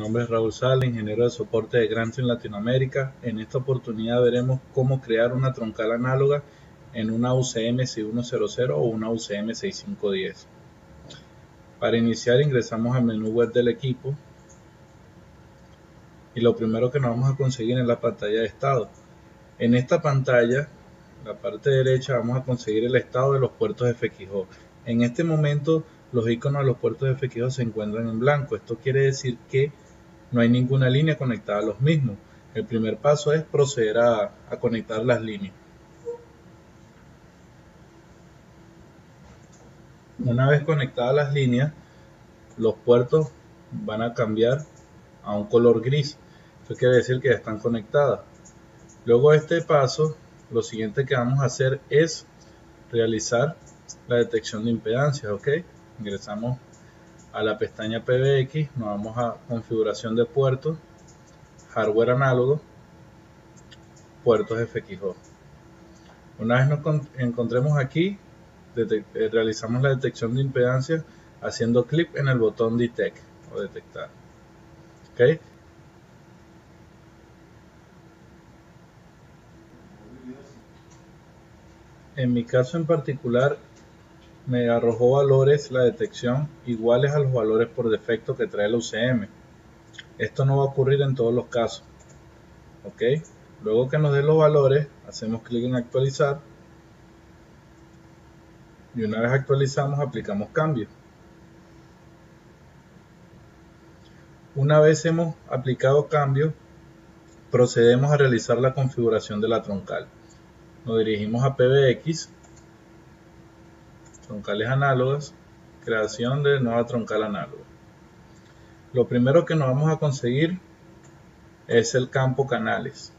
nombre es Raúl Sala, ingeniero de soporte de Grantrim Latinoamérica. En esta oportunidad veremos cómo crear una troncal análoga en una UCM 6100 o una UCM 6510. Para iniciar ingresamos al menú web del equipo y lo primero que nos vamos a conseguir es la pantalla de estado. En esta pantalla, la parte derecha, vamos a conseguir el estado de los puertos FXO. En este momento los iconos de los puertos FXO se encuentran en blanco. Esto quiere decir que no hay ninguna línea conectada a los mismos. El primer paso es proceder a conectar las líneas. Una vez conectadas las líneas, los puertos van a cambiar a un color gris. Esto quiere decir que ya están conectadas. Luego de este paso, lo siguiente que vamos a hacer es realizar la detección de impedancias. ¿Ok? Ingresamos a la pestaña PBX, nos vamos a configuración de puertos, hardware análogo, puertos FXO. Una vez nos encontremos aquí, realizamos la detección de impedancias haciendo clic en el botón Detect o detectar. ¿Okay? En mi caso en particular me arrojó valores la detección iguales a los valores por defecto que trae la UCM. Esto no va a ocurrir en todos los casos. ¿Ok? Luego que nos dé los valores, hacemos clic en actualizar y una vez actualizamos aplicamos cambios. Una vez hemos aplicado cambios, procedemos a realizar la configuración de la troncal. Nos dirigimos a PBX, troncales análogas, creación de nueva troncal análoga. Lo primero que nos vamos a conseguir es el campo canales.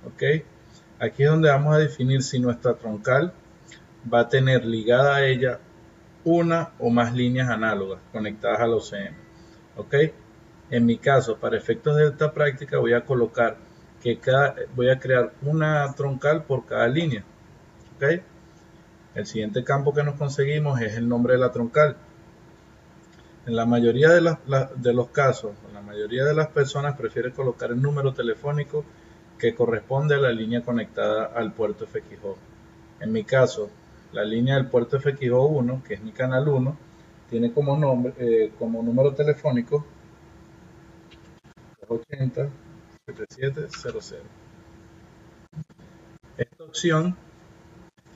¿Ok? Aquí es donde vamos a definir si nuestra troncal va a tener ligada a ella una o más líneas análogas conectadas a la UCM. ¿Ok? En mi caso, para efectos de esta práctica, voy a colocar que voy a crear una troncal por cada línea. ¿Ok? El siguiente campo que nos conseguimos es el nombre de la troncal. En la mayoría de los casos, la mayoría de las personas prefiere colocar el número telefónico que corresponde a la línea conectada al puerto FXO. En mi caso, la línea del puerto FXO 1, que es mi canal 1, tiene como número telefónico 80-7700. Esta opción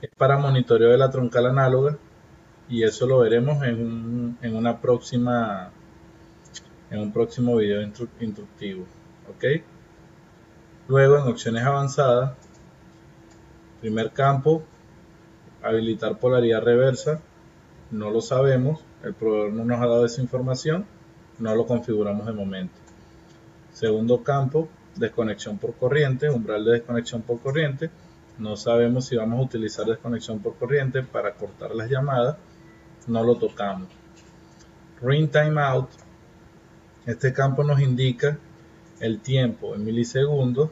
es para monitoreo de la troncal análoga y eso lo veremos en un próximo video instructivo. ¿Ok? Luego en opciones avanzadas, primer campo, habilitar polaridad reversa, no lo sabemos, el proveedor no nos ha dado esa información, no lo configuramos de momento. Segundo campo, desconexión por corriente, umbral de desconexión por corriente, no sabemos si vamos a utilizar desconexión por corriente para cortar las llamadas, no lo tocamos. Ring timeout, este campo nos indica el tiempo en milisegundos,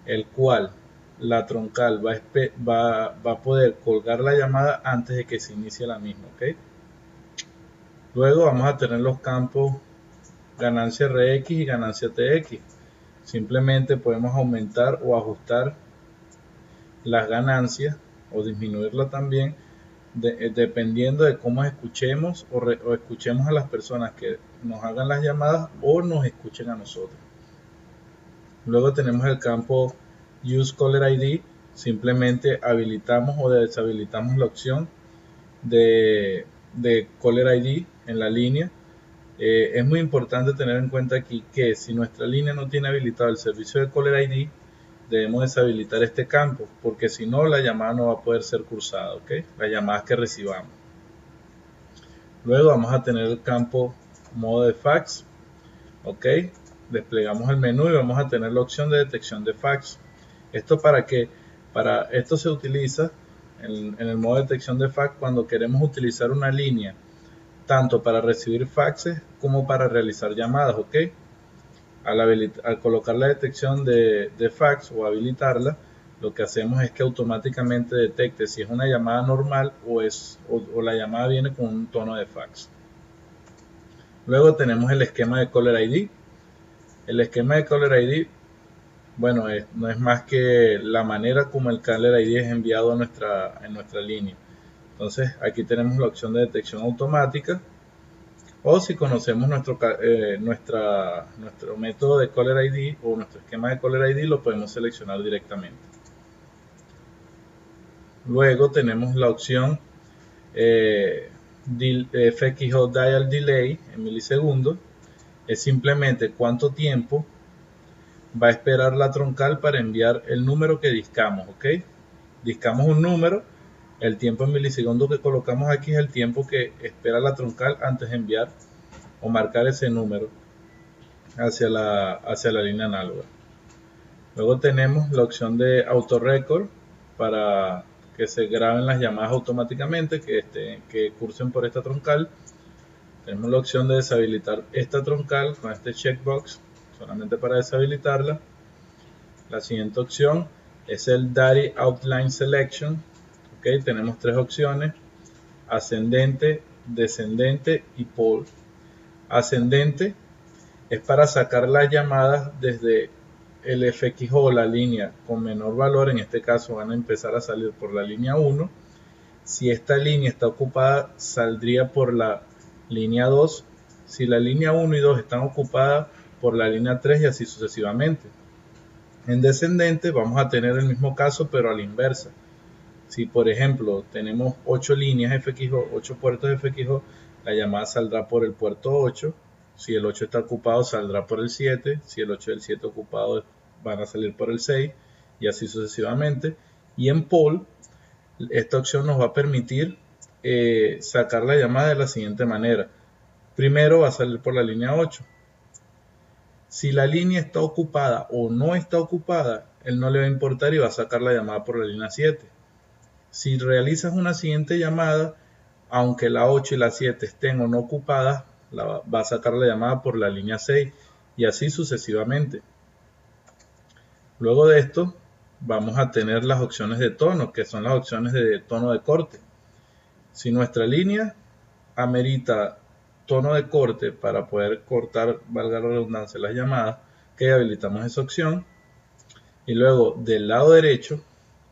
el cual la troncal va a poder colgar la llamada antes de que se inicie la misma. ¿Ok? Luego vamos a tener los campos ganancia RX y ganancia TX. Simplemente podemos aumentar o ajustar las ganancias o disminuirla también dependiendo de cómo escuchemos o escuchemos a las personas que nos hagan las llamadas o nos escuchen a nosotros. Luego tenemos el campo Use Caller ID. Simplemente habilitamos o deshabilitamos la opción de Caller ID en la línea. Es muy importante tener en cuenta aquí que si nuestra línea no tiene habilitado el servicio de Caller ID, debemos deshabilitar este campo, porque si no la llamada no va a poder ser cursada, ¿ok? Las llamadas que recibamos. Luego vamos a tener el campo modo de fax, ¿ok? Desplegamos el menú y vamos a tener la opción de detección de fax. ¿Esto para qué? Esto se utiliza en el modo de detección de fax cuando queremos utilizar una línea tanto para recibir faxes como para realizar llamadas, ¿ok? Al colocar la detección de fax o habilitarla, lo que hacemos es que automáticamente detecte si es una llamada normal o la llamada viene con un tono de fax. Luego tenemos el esquema de Caller ID. El esquema de Caller ID, bueno, no es más que la manera como el Caller ID es enviado a en nuestra línea. Entonces aquí tenemos la opción de detección automática, o si conocemos nuestro método de Caller ID o nuestro esquema de Caller ID, lo podemos seleccionar directamente. Luego tenemos la opción FXO Dial Delay en milisegundos. Es simplemente cuánto tiempo va a esperar la troncal para enviar el número que discamos, ¿ok? Discamos un número, el tiempo en milisegundos que colocamos aquí es el tiempo que espera la troncal antes de enviar o marcar ese número hacia la línea análoga. Luego tenemos la opción de Auto Record para que se graben las llamadas automáticamente que cursen por esta troncal. Tenemos la opción de deshabilitar esta troncal con este checkbox, solamente para deshabilitarla. La siguiente opción es el Daddy Outline Selection. Okay, tenemos tres opciones: ascendente, descendente y pole. Ascendente es para sacar las llamadas desde el FXO, la línea con menor valor. En este caso van a empezar a salir por la línea 1. Si esta línea está ocupada, saldría por la línea 2. Si la línea 1 y 2 están ocupadas, por la línea 3 y así sucesivamente. En descendente vamos a tener el mismo caso, pero a la inversa. Si por ejemplo tenemos 8 líneas FXO, 8 puertos FXO, la llamada saldrá por el puerto 8. Si el 8 está ocupado, saldrá por el 7. Si el 8 y el 7 ocupado, van a salir por el 6 y así sucesivamente. Y en pole, esta opción nos va a permitir sacar la llamada de la siguiente manera. Primero va a salir por la línea 8. Si la línea está ocupada o no está ocupada, él no le va a importar y va a sacar la llamada por la línea 7. Si realizas una siguiente llamada, aunque la 8 y la 7 estén o no ocupadas, va a sacar la llamada por la línea 6 y así sucesivamente. Luego de esto, vamos a tener las opciones de tono, que son las opciones de tono de corte. Si nuestra línea amerita tono de corte para poder cortar, valga la redundancia, las llamadas, que habilitamos esa opción. Y luego del lado derecho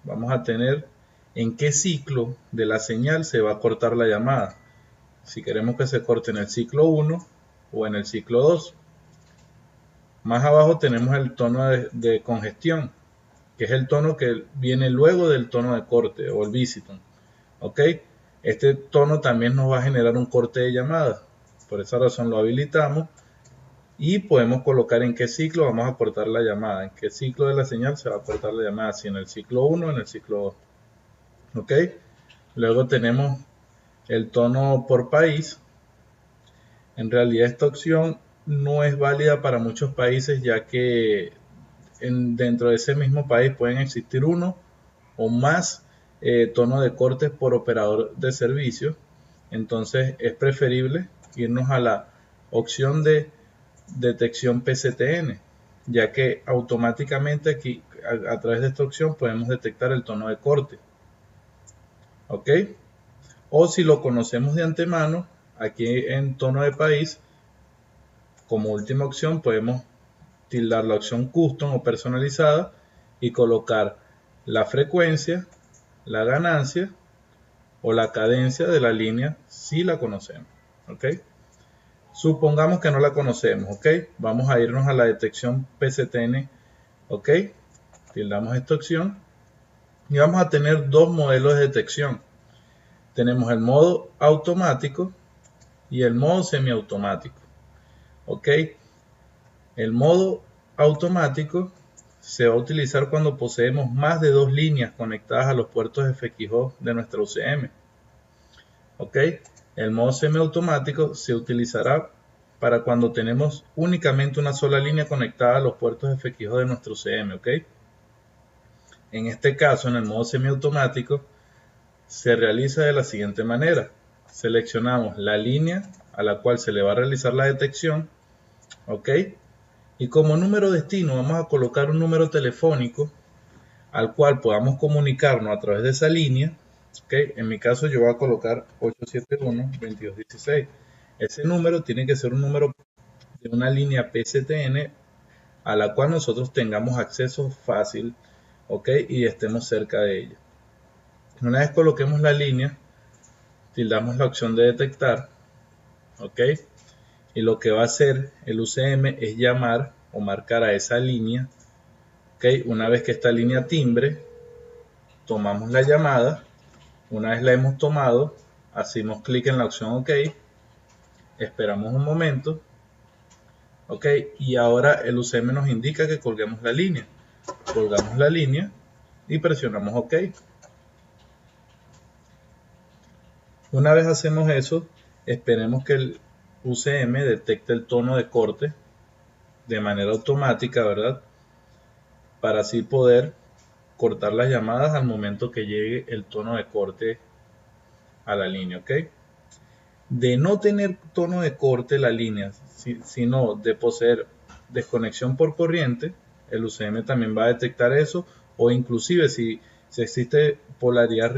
vamos a tener en qué ciclo de la señal se va a cortar la llamada. Si queremos que se corte en el ciclo 1 o en el ciclo 2. Más abajo tenemos el tono de congestión, que es el tono que viene luego del tono de corte o el visiton. ¿Ok? Este tono también nos va a generar un corte de llamada. Por esa razón lo habilitamos y podemos colocar en qué ciclo vamos a cortar la llamada, en qué ciclo de la señal se va a cortar la llamada, si en el ciclo 1 o en el ciclo 2. ¿Ok? Luego tenemos el tono por país. En realidad esta opción no es válida para muchos países, ya que dentro de ese mismo país pueden existir uno o más tonos de cortes por operador de servicio. Entonces es preferible irnos a la opción de detección PCTN, ya que automáticamente aquí a través de esta opción podemos detectar el tono de corte. ¿Ok? O si lo conocemos de antemano, aquí en tono de país, como última opción podemos tildar la opción custom o personalizada y colocar la frecuencia, la ganancia o la cadencia de la línea si la conocemos. ¿Ok? Supongamos que no la conocemos. ¿Ok? Vamos a irnos a la detección PCTN. ¿Ok? Tildamos esta opción y vamos a tener dos modelos de detección. Tenemos el modo automático y el modo semiautomático. ¿Ok? El modo automático se va a utilizar cuando poseemos más de dos líneas conectadas a los puertos FXO de nuestra UCM. ¿Ok? El modo semiautomático se utilizará para cuando tenemos únicamente una sola línea conectada a los puertos FXO de nuestro UCM. ¿Ok? En este caso, en el modo semiautomático, se realiza de la siguiente manera. Seleccionamos la línea a la cual se le va a realizar la detección. ¿Ok? Y como número destino vamos a colocar un número telefónico al cual podamos comunicarnos a través de esa línea. ¿Okay? En mi caso yo voy a colocar 871-2216. Ese número tiene que ser un número de una línea PCTN a la cual nosotros tengamos acceso fácil, ¿ok? Y estemos cerca de ella. Una vez coloquemos la línea, tildamos la opción de detectar, ¿ok? Y lo que va a hacer el UCM es llamar o marcar a esa línea, ¿ok? Una vez que esta línea timbre, tomamos la llamada. Una vez la hemos tomado, hacemos clic en la opción OK, esperamos un momento, OK, y ahora el UCM nos indica que colguemos la línea. Colgamos la línea y presionamos OK. Una vez hacemos eso, esperemos que el UCM detecte el tono de corte de manera automática, ¿verdad? Para así poder cortar las llamadas al momento que llegue el tono de corte a la línea, ¿ok? De no tener tono de corte la línea, sino de poseer desconexión por corriente, el UCM también va a detectar eso, o inclusive si existe polaridad,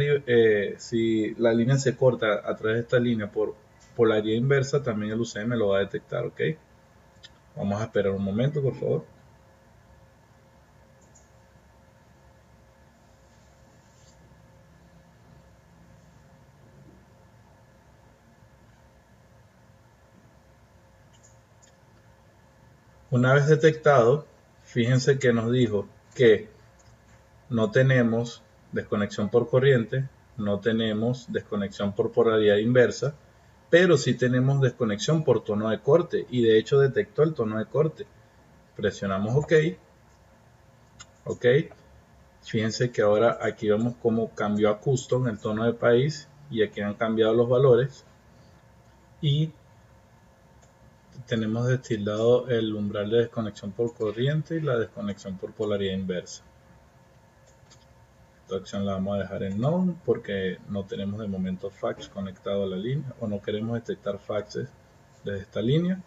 si la línea se corta a través de esta línea por polaridad inversa, también el UCM lo va a detectar, ¿ok? Vamos a esperar un momento, por favor. Una vez detectado, fíjense que nos dijo que no tenemos desconexión por corriente, no tenemos desconexión por polaridad inversa, pero sí tenemos desconexión por tono de corte, y de hecho detectó el tono de corte. Presionamos OK, OK. Fíjense que ahora aquí vemos cómo cambió a custom el tono de país, y aquí han cambiado los valores, y tenemos destildado el umbral de desconexión por corriente y la desconexión por polaridad inversa. Esta opción la vamos a dejar en None porque no tenemos de momento fax conectado a la línea, o no queremos detectar faxes desde esta línea.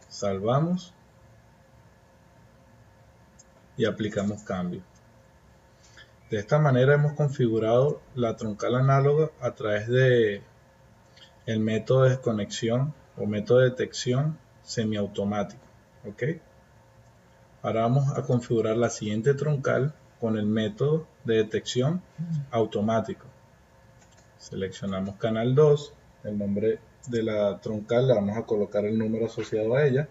Salvamos y aplicamos cambio. De esta manera hemos configurado la troncal análoga a través de el método de desconexión o método de detección semiautomático, ¿ok? Ahora vamos a configurar la siguiente troncal con el método de detección automático. Seleccionamos canal 2, el nombre de la troncal le vamos a colocar el número asociado a ella,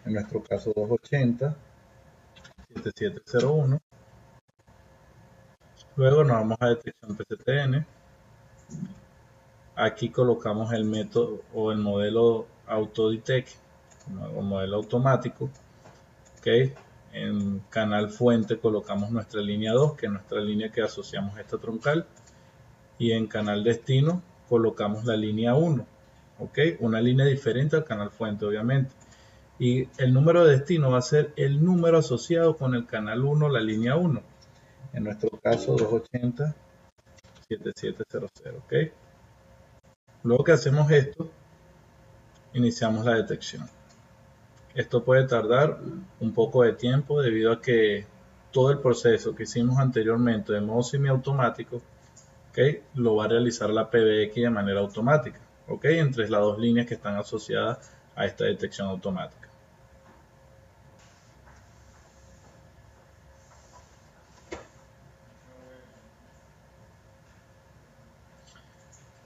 en nuestro caso 280-7701. Luego nos vamos a detección PCTN. Aquí colocamos el método o el modelo AutoDetect o modelo automático. ¿Okay? En canal fuente colocamos nuestra línea 2, que es nuestra línea que asociamos a esta troncal, y en canal destino colocamos la línea 1, ¿ok? Una línea diferente al canal fuente, obviamente, y el número de destino va a ser el número asociado con el canal 1, la línea 1, en nuestro caso 280-7700, ¿ok? Luego que hacemos esto, iniciamos la detección. Esto puede tardar un poco de tiempo debido a que todo el proceso que hicimos anteriormente de modo semiautomático, ¿okay? Lo va a realizar la PBX de manera automática, ¿okay? Entre las dos líneas que están asociadas a esta detección automática.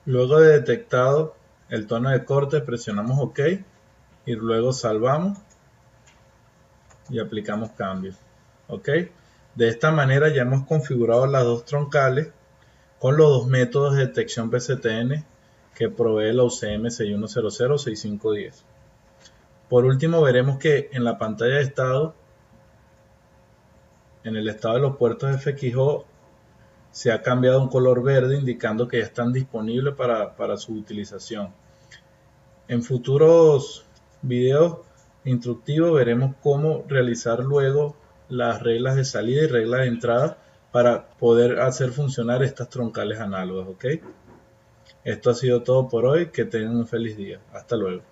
Luego de detectado el tono de corte, presionamos OK y luego salvamos y aplicamos cambios, ¿ok? De esta manera ya hemos configurado las dos troncales con los dos métodos de detección PCTN que provee la UCM 6100-6510. Por último, veremos que en la pantalla de estado, en el estado de los puertos FXO, se ha cambiado un color verde indicando que ya están disponibles para su utilización. En futuros videos instructivos veremos cómo realizar luego las reglas de salida y reglas de entrada para poder hacer funcionar estas troncales análogas, ¿ok? Esto ha sido todo por hoy, que tengan un feliz día. Hasta luego.